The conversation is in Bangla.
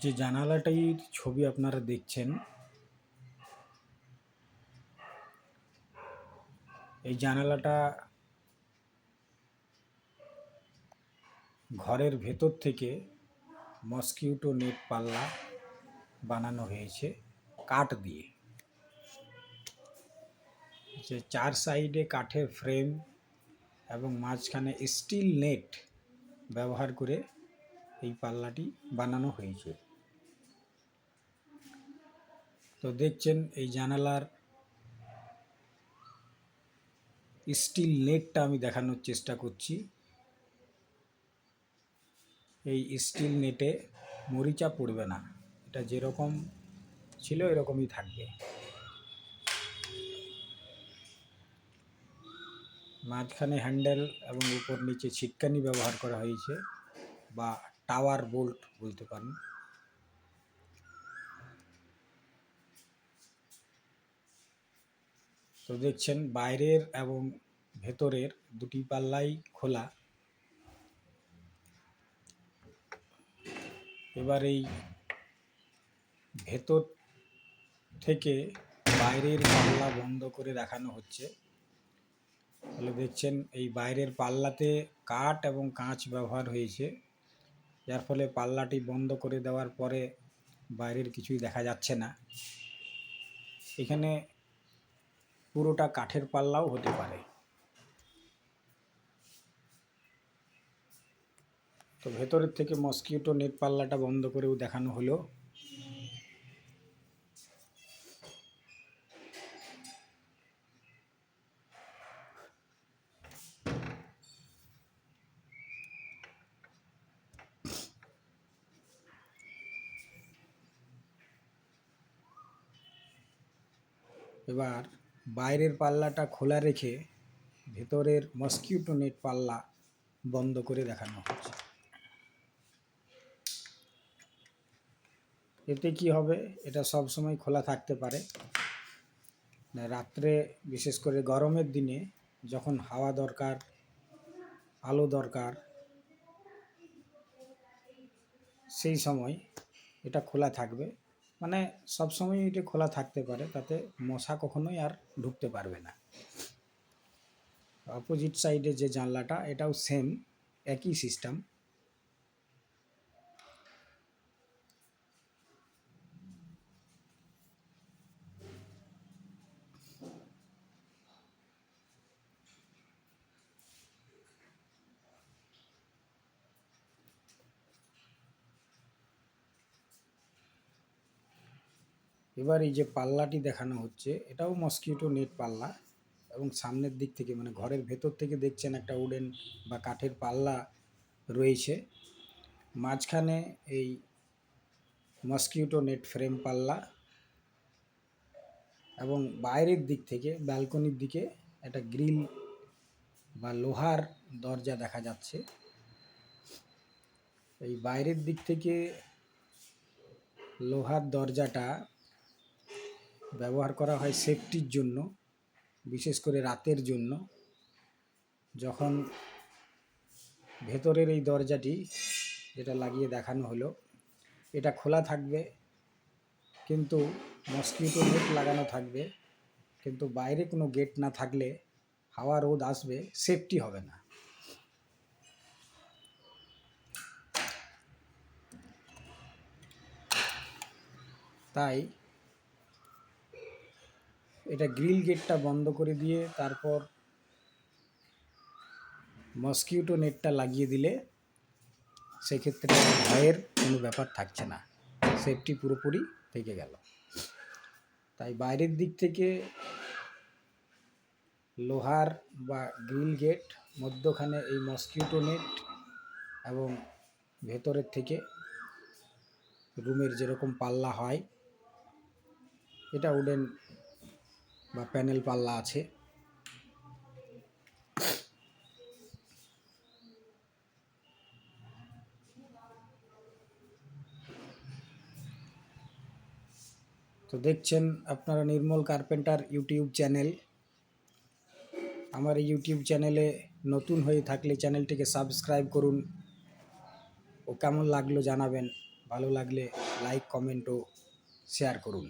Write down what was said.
যে জানালাটির ছবি আপনারা দেখছেন, এই জানালাটা ঘরের ভেতর থেকে মসকিউটো নেট পাল্লা বানানো হয়েছে কাঠ দিয়ে। যে চার সাইডে কাঠের ফ্রেম এবং মাঝখানে স্টিল নেট ব্যবহার করে এই পাল্লাটি বানানো হয়েছে। তো দেখছেন এই জানালার স্টিল নেটটা আমি দেখানোর চেষ্টা করছি। এই স্টিল নেটে মরিচা পড়বে না, এটা যেরকম ছিল এরকমই থাকবে। মাঝখানে হ্যান্ডেল এবং উপর নিচে ছিটকানি ব্যবহার করা হয়েছে, বা টাওয়ার বোল্ট বলতে পারেন। তো দেখছেন বাইরের এবং ভেতরের দুটি পাল্লাই খোলা। এবার এই ভেতর থেকে বাইরের পাল্লা বন্ধ করে দেখানো হচ্ছে। তাহলে দেখছেন এই বাইরের পাল্লাতে কাঠ এবং কাঁচ ব্যবহার হয়েছে, যার ফলে পাল্লাটি বন্ধ করে দেওয়ার পরে বাইরের কিছুই দেখা যাচ্ছে না। এখানে পুরোটা কাঠের পাল্লাও হতে পারে। তো ভেতরের থেকে মসকিউটো নেট পাল্লাটা বন্ধ করেও দেখানো হলো। এবার বাইরের পাল্লাটা খোলা রেখে ভেতরের মসকিউটো নেট পাল্লা বন্ধ করে দেখানো হচ্ছে। এতে কি হবে, এটা সব সময় খোলা থাকতে পারে। রাত্রে বিশেষ করে গরমের দিনে যখন হাওয়া দরকার, আলো দরকার, সেই সময় এটা খোলা থাকবে। মানে সব সময় এটা খোলা থাকতে পারে, তাতে মশা কখনোই আর ঢুকতে পারবে না। অপোজিট সাইডে যে জানলাটা, এটাও সেম একই সিস্টেম। এবার এই যে পাল্লাটি দেখানো হচ্ছে, এটাও মসকিউটো নেট পাল্লা, এবং সামনের দিক থেকে মানে ঘরের ভেতর থেকে দেখছেন একটা উডেন বা কাঠের পাল্লা রয়েছে। মাঝখানে এই মসকিউটো নেট ফ্রেম পাল্লা, এবং বাইরের দিক থেকে ব্যালকনির দিকে একটা গ্রিল বা লোহার দরজা দেখা যাচ্ছে। এই বাইরের দিক থেকে লোহার দরজাটা ব্যবহার করা হয় সেফটির জন্য, বিশেষ করে রাতের জন্য। যখন ভেতরের এই দরজাটি যেটা লাগিয়ে দেখানো হলো, এটা খোলা থাকবে, কিন্তু মসকিউটো নেট লাগানো থাকবে, কিন্তু বাইরে কোনো গেট না থাকলে হাওয়া রোদ আসবে, সেফটি হবে না। তাই এটা গ্রিল গেটটা বন্ধ করে দিয়ে তারপর মসকিউটো নেটটা লাগিয়ে দিলে সেক্ষেত্রে ভয়ের কোনো ব্যাপার থাকছে না, সেফটি পুরোপুরি থেকে গেল। তাই বাইরের দিক থেকে লোহার বা গ্রিল গেট, মধ্যখানে এই মসকিউটো নেট, এবং ভেতরের থেকে রুমের যেরকম পাল্লা হয়, এটা উডেন বা প্যানেল পাল্লা আছে। তো দেখছেন আপনারা নির্মল কার্পেন্টার ইউটিউব চ্যানেল। আমার এই ইউটিউব চ্যানেলে নতুন হয়ে থাকলে চ্যানেলটিকে সাবস্ক্রাইব করুন, ও কেমন লাগলো জানাবেন। ভালো লাগলে লাইক কমেন্ট ও শেয়ার করুন।